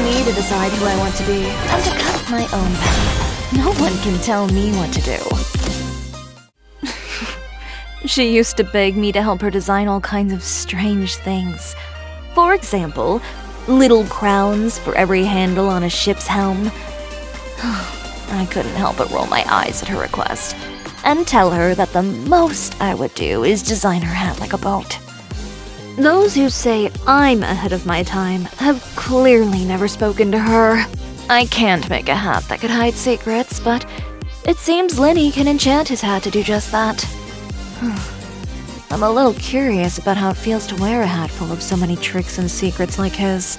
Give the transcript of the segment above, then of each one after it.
me to decide who I want to be, and to cut my own path. No one can tell me what to do. She used to beg me to help her design all kinds of strange things. For example, little crowns for every handle on a ship's helm. I couldn't help but roll my eyes at her request, and tell her that the most I would do is design her hat like a boat. Those who say I'm ahead of my time have clearly never spoken to her. I can't make a hat that could hide secrets, but it seems LYNEY can enchant his hat to do just that. I'm a little curious about how it feels to wear a hat full of so many tricks and secrets like his.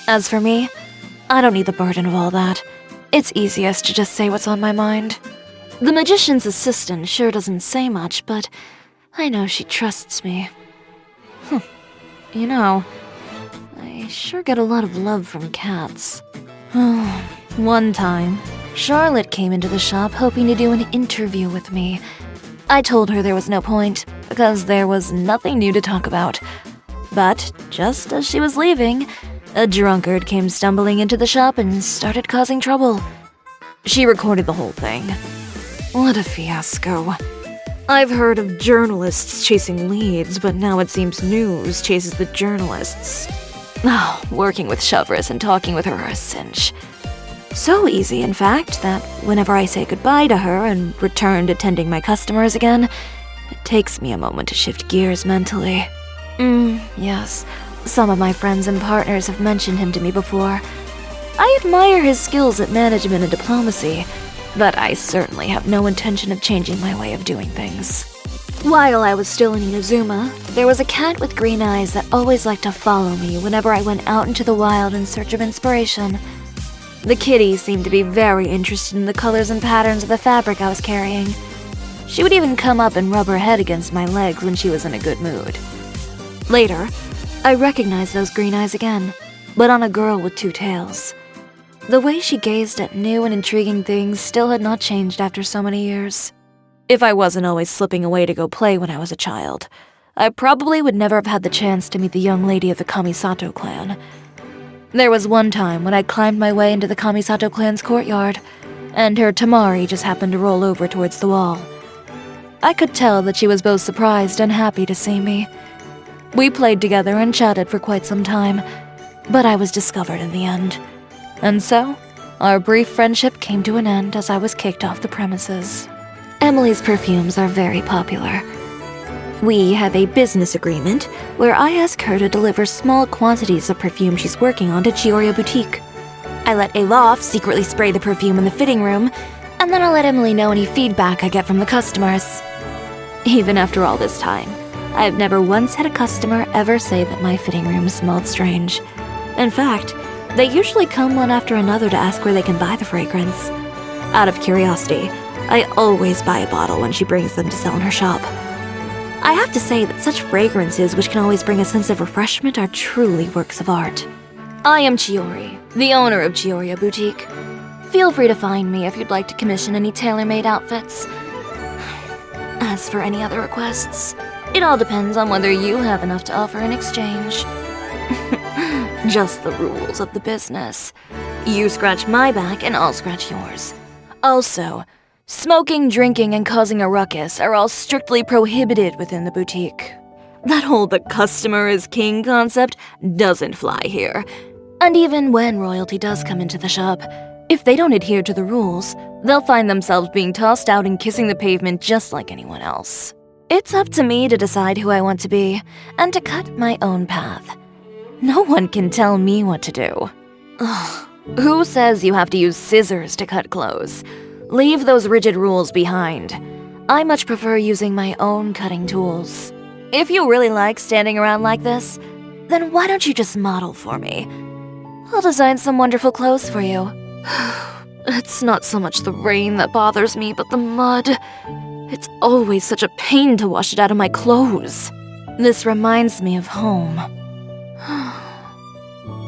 As for me, I don't need the burden of all that. It's easiest to just say what's on my mind. The magician's assistant sure doesn't say much, but I know she trusts me. You know, I sure get a lot of love from cats. One time, Charlotte came into the shop hoping to do an interview with me. I told her there was no point, because there was nothing new to talk about. But just as she was leaving, a drunkard came stumbling into the shop and started causing trouble. She recorded the whole thing. What a fiasco. I've heard of journalists chasing leads, but now it seems news chases the journalists. Oh, working with CHEVREUSE and talking with her are a cinch. So easy, in fact, that whenever I say goodbye to her and return to tending my customers again, it takes me a moment to shift gears mentally. Yes, some of my friends and partners have mentioned him to me before. I admire his skills at management and diplomacy, but I certainly have no intention of changing my way of doing things. While I was still in Inazuma, there was a cat with green eyes that always liked to follow me whenever I went out into the wild in search of inspiration. The kitty seemed to be very interested in the colors and patterns of the fabric I was carrying. She would even come up and rub her head against my legs when she was in a good mood. Later, I recognized those green eyes again, but on a girl with two tails. The way she gazed at new and intriguing things still had not changed after so many years. If I wasn't always slipping away to go play when I was a child, I probably would never have had the chance to meet the young lady of the Kamisato clan. There was one time when I climbed my way into the Kamisato clan's courtyard, and her Tamari just happened to roll over towards the wall. I could tell that she was both surprised and happy to see me. We played together and chatted for quite some time, but I was discovered in the end. And so, our brief friendship came to an end as I was kicked off the premises. Emily's perfumes are very popular. We have a business agreement where I ask her to deliver small quantities of perfume she's working on to CHIORI Boutique. I let Alof secretly spray the perfume in the fitting room, and then I'll let Emily know any feedback I get from the customers. Even after all this time, I've never once had a customer ever say that my fitting room smelled strange. In fact, they usually come one after another to ask where they can buy the fragrance. Out of curiosity, I always buy a bottle when she brings them to sell in her shop. I have to say that such fragrances which can always bring a sense of refreshment are truly works of art. I am CHIORI, the owner of CHIORI Boutique. Feel free to find me if you'd like to commission any tailor-made outfits. As for any other requests, it all depends on whether you have enough to offer in exchange. Just the rules of the business. You scratch my back and I'll scratch yours. Also, smoking, drinking, and causing a ruckus are all strictly prohibited within the boutique. That whole "the customer is king" concept doesn't fly here. And even when royalty does come into the shop, if they don't adhere to the rules, they'll find themselves being tossed out and kissing the pavement just like anyone else. It's up to me to decide who I want to be, and to cut my own path. No one can tell me what to do. Ugh, who says you have to use scissors to cut clothes? Leave those rigid rules behind. I much prefer using my own cutting tools. If you really like standing around like this, then why don't you just model for me? I'll design some wonderful clothes for you. It's not so much the rain that bothers me, but the mud. It's always such a pain to wash it out of my clothes. This reminds me of home.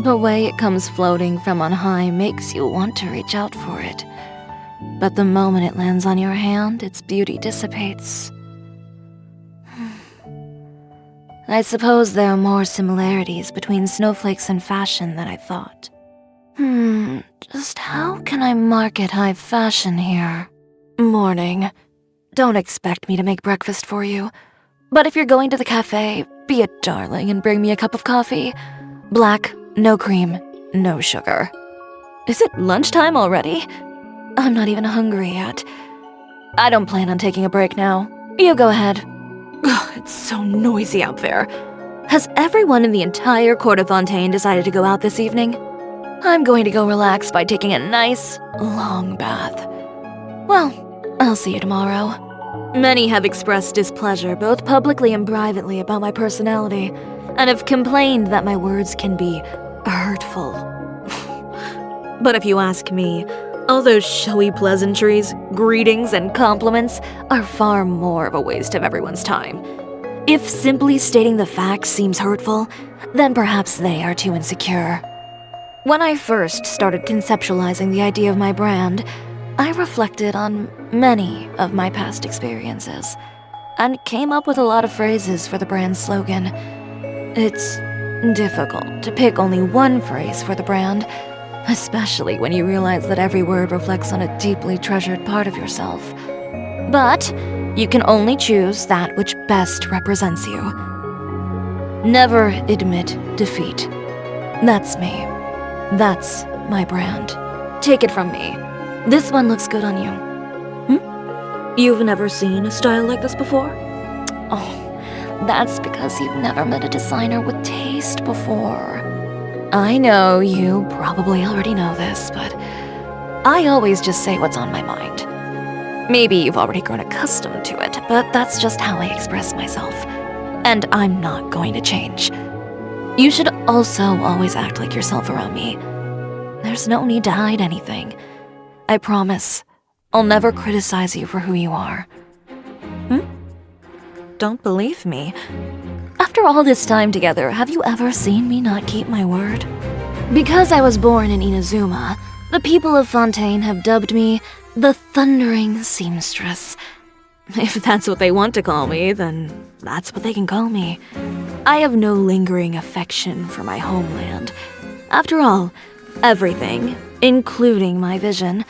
The way it comes floating from on high makes you want to reach out for it. But the moment it lands on your hand, its beauty dissipates. I suppose there are more similarities between snowflakes and fashion than I thought. Just how can I market high fashion here? Morning. Don't expect me to make breakfast for you. But if you're going to the cafe, be a darling and bring me a cup of coffee. Black, no cream, no sugar. Is it lunchtime already? I'm not even hungry yet. I don't plan on taking a break now. You go ahead. Ugh, it's so noisy out there. Has everyone in the entire court of Fontaine decided to go out this evening? I'm going to go relax by taking a nice, long bath. Well, I'll see you tomorrow. Many have expressed displeasure both publicly and privately about my personality, and have complained that my words can be hurtful. But if you ask me, all those showy pleasantries, greetings, and compliments are far more of a waste of everyone's time. If simply stating the facts seems hurtful, then perhaps they are too insecure. When I first started conceptualizing the idea of my brand, I reflected on many of my past experiences, and came up with a lot of phrases for the brand's slogan. It's difficult to pick only one phrase for the brand, especially when you realize that every word reflects on a deeply treasured part of yourself. But you can only choose that which best represents you. Never admit defeat. That's me. That's my brand. Take it from me. This one looks good on you. You've never seen a style like this before? Oh, that's because you've never met a designer with taste before. I know you probably already know this, but I always just say what's on my mind. Maybe you've already grown accustomed to it, but that's just how I express myself. And I'm not going to change. You should also always act like yourself around me. There's no need to hide anything. I promise, I'll never criticize you for who you are. Don't believe me? After all this time together, have you ever seen me not keep my word? Because I was born in Inazuma, the people of Fontaine have dubbed me the Thundering Seamstress. If that's what they want to call me, then that's what they can call me. I have no lingering affection for my homeland. After all, everything, including my vision,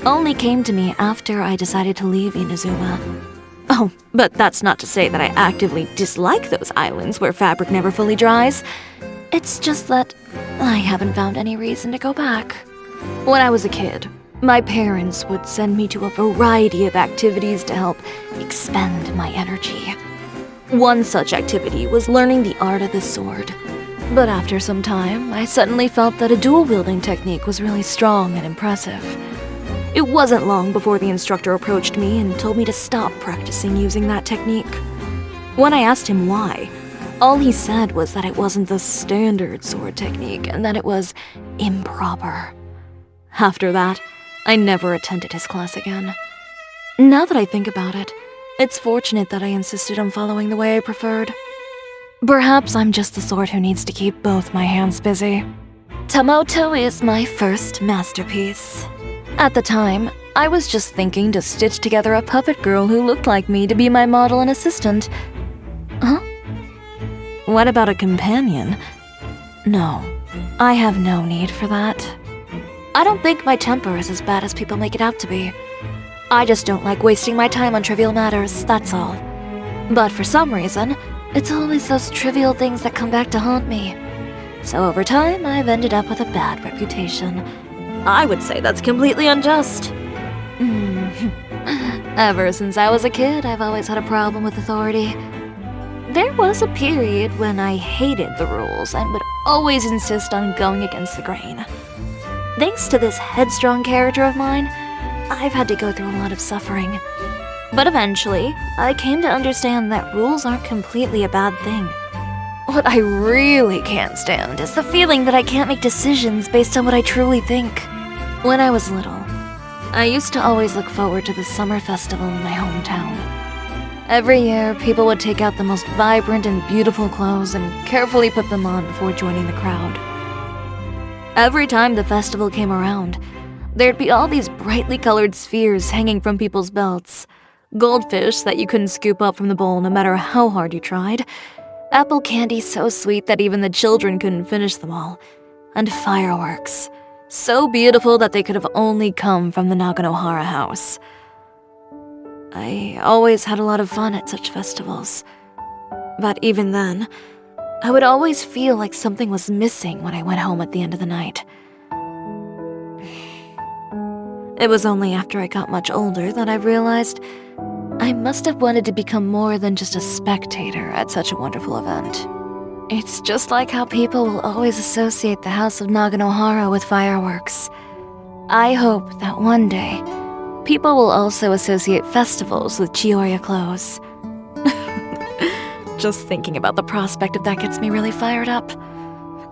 only came to me after I decided to leave Inazuma. Oh, but that's not to say that I actively dislike those islands where fabric never fully dries. It's just that I haven't found any reason to go back. When I was a kid, my parents would send me to a variety of activities to help expend my energy. One such activity was learning the art of the sword. But after some time, I suddenly felt that a dual-wielding technique was really strong and impressive. It wasn't long before the instructor approached me and told me to stop practicing using that technique. When I asked him why, all he said was that it wasn't the standard sword technique and that it was improper. After that, I never attended his class again. Now that I think about it, it's fortunate that I insisted on following the way I preferred. Perhaps I'm just the sort who needs to keep both my hands busy. Tamoto is my first masterpiece. At the time, I was just thinking to stitch together a puppet girl who looked like me to be my model and assistant. Huh? What about a companion? No, I have no need for that. I don't think my temper is as bad as people make it out to be. I just don't like wasting my time on trivial matters, that's all. But for some reason, it's always those trivial things that come back to haunt me. So over time, I've ended up with a bad reputation. I would say that's completely unjust. Ever since I was a kid, I've always had a problem with authority. There was a period when I hated the rules and would always insist on going against the grain. Thanks to this headstrong character of mine, I've had to go through a lot of suffering. But eventually, I came to understand that rules aren't completely a bad thing. What I really can't stand is the feeling that I can't make decisions based on what I truly think. When I was little, I used to always look forward to the summer festival in my hometown. Every year, people would take out the most vibrant and beautiful clothes and carefully put them on before joining the crowd. Every time the festival came around, there'd be all these brightly colored spheres hanging from people's belts, goldfish that you couldn't scoop up from the bowl no matter how hard you tried, apple candy so sweet that even the children couldn't finish them all, and fireworks, so beautiful that they could have only come from the Naganohara house. I always had a lot of fun at such festivals. But even then, I would always feel like something was missing when I went home at the end of the night. It was only after I got much older that I realized I must have wanted to become more than just a spectator at such a wonderful event. It's just like how people will always associate the House of Naganohara with fireworks. I hope that one day, people will also associate festivals with Chioriya clothes. Just thinking about the prospect of that gets me really fired up.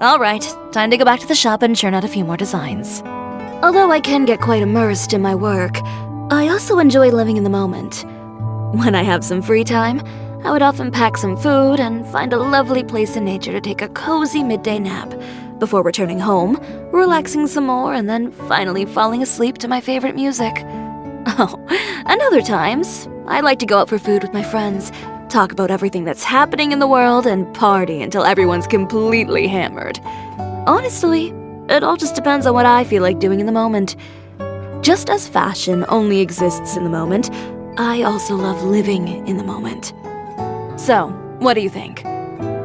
Alright, time to go back to the shop and churn out a few more designs. Although I can get quite immersed in my work, I also enjoy living in the moment. When I have some free time, I would often pack some food and find a lovely place in nature to take a cozy midday nap, before returning home, relaxing some more, and then finally falling asleep to my favorite music. Oh, and other times, I like to go out for food with my friends, talk about everything that's happening in the world, and party until everyone's completely hammered. Honestly, it all just depends on what I feel like doing in the moment. Just as fashion only exists in the moment, I also love living in the moment. So, what do you think?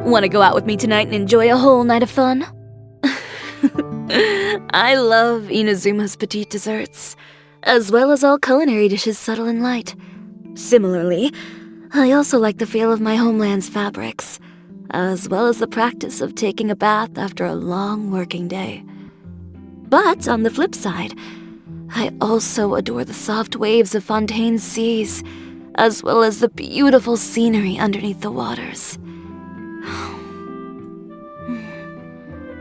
Want to go out with me tonight and enjoy a whole night of fun? I love Inazuma's petite desserts, as well as all culinary dishes subtle and light. Similarly, I also like the feel of my homeland's fabrics, as well as the practice of taking a bath after a long working day. But on the flip side, I also adore the soft waves of Fontaine's seas, as well as the beautiful scenery underneath the waters.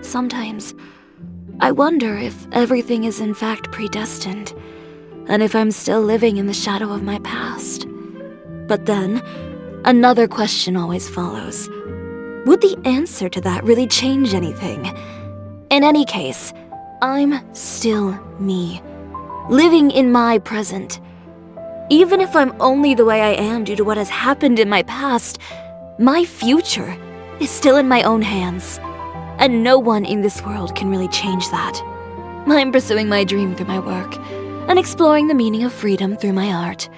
Sometimes, I wonder if everything is in fact predestined, and if I'm still living in the shadow of my past. But then, another question always follows. Would the answer to that really change anything? In any case, I'm still me, living in my present. Even if I'm only the way I am due to what has happened in my past, my future is still in my own hands. And no one in this world can really change that. I'm pursuing my dream through my work, and exploring the meaning of freedom through my art.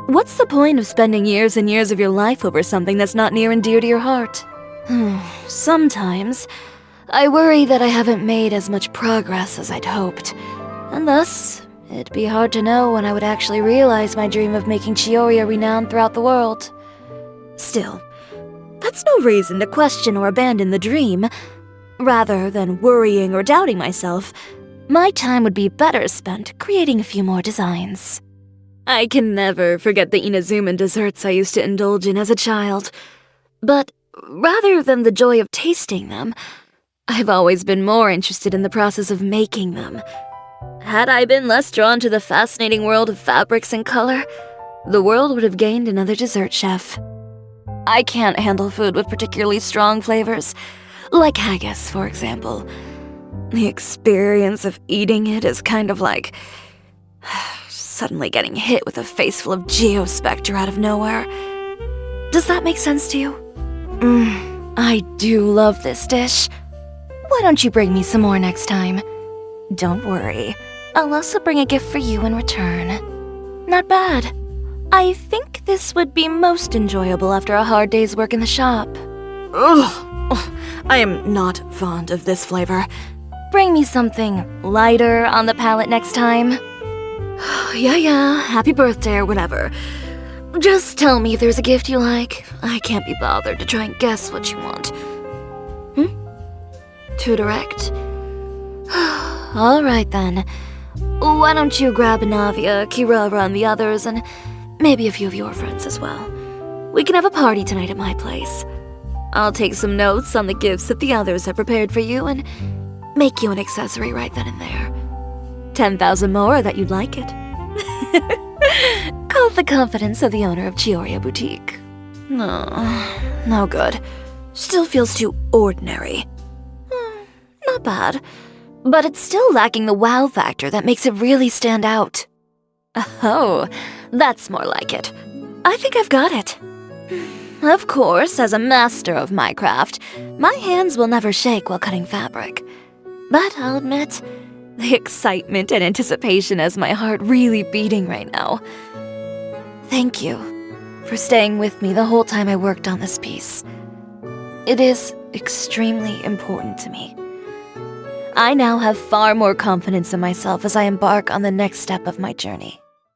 What's the point of spending years and years of your life over something that's not near and dear to your heart? Sometimes, I worry that I haven't made as much progress as I'd hoped, and thus, it'd be hard to know when I would actually realize my dream of making Chioriya renowned throughout the world. Still, that's no reason to question or abandon the dream. Rather than worrying or doubting myself, my time would be better spent creating a few more designs. I can never forget the Inazuman desserts I used to indulge in as a child. But rather than the joy of tasting them, I've always been more interested in the process of making them. Had I been less drawn to the fascinating world of fabrics and color, the world would have gained another dessert chef. I can't handle food with particularly strong flavors, like haggis, for example. The experience of eating it is kind of like suddenly getting hit with a face full of geospectre out of nowhere. Does that make sense to you? I do love this dish. Why don't you bring me some more next time? Don't worry, I'll also bring a gift for you in return. Not bad. I think this would be most enjoyable after a hard day's work in the shop. Ugh, I am not fond of this flavor. Bring me something lighter on the palate next time. Yeah, happy birthday or whatever. Just tell me if there's a gift you like. I can't be bothered to try and guess what you want. Too direct? Alright then. Why don't you grab NAVIA, KIRARA, and the others, and maybe a few of your friends as well. We can have a party tonight at my place. I'll take some notes on the gifts that the others have prepared for you and make you an accessory right then and there. 10,000 more that you'd like it. Call it the confidence of the owner of Chioriya Boutique. No good. Still feels too ordinary. Not bad, but it's still lacking the wow factor that makes it really stand out. Oh, that's more like it. I think I've got it. Of course, as a master of my craft, my hands will never shake while cutting fabric. But I'll admit, The excitement and anticipation has my heart really beating right now. Thank you for staying with me the whole time I worked on this piece. It is extremely important to me. I now have far more confidence in myself as I embark on the next step of my journey.